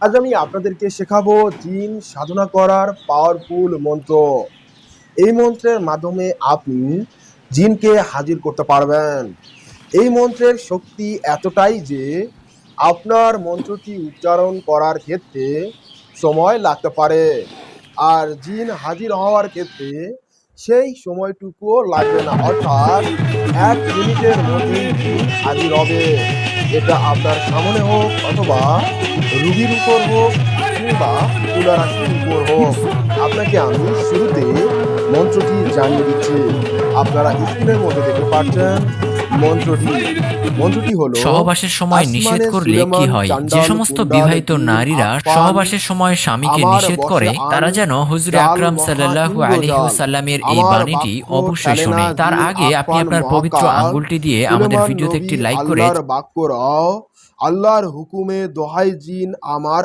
আজ আমি আপনাদেরকে শেখাবো জিন সাধনা করার পাওয়ারফুল মন্ত্র। এই মন্ত্রের মাধ্যমে আপনি জিনকে হাজির করতে পারবেন। এই মন্ত্রের শক্তি এতটাই যে আপনার মন্ত্রটি উচ্চারণ করার ক্ষেত্রে সময় লাগতে পারে, আর জিন হাজির হওয়ার ক্ষেত্রে সেই সময়টুকুও লাগবে না, অর্থাৎ 1 মিনিটের মধ্যেই জিন হাজির হবে। এটা আপনার সামনে হোক অথবা রুগীর উপর হোক কিংবা তুলারাশির উপর হোক। আপনাকে আমি শুরুতে মন্ত্রটি জানিয়ে দিচ্ছি। আপনারা স্ক্রিনের মধ্যে দেখতে পাচ্ছেন মন্ত্রটি। মন্ত্রটি হলো সহবাসের সময় নিষেধ আসমানে করলে কি সুলেমান হয়? যে চান্ডাল সমস্ত কুন্ডাল বিবাহিত জিন নারীরা আফান সহবাসের সময় স্বামীকে আমার নিষেধ বশে করে, আন তারা যেন হুজুরে জাল আকরাম মহা সাল্লাল্লাহু আলাইহি ইন্দ্রজাল ওয়াসাল্লামের এই আমার বাণীটি বাক্য অবশ্যই ফেলে না শোনে। তার জিন আগে আপনি আফান আপনার পবিত্র মহাকাল আঙ্গুলটি দিয়ে আমাদের সুলেমান ভিডিওতে নবী একটি লাইক করে আল্লাহর বাক্য রাও আল্লাহর হুকুমে দোহাই জিন আমার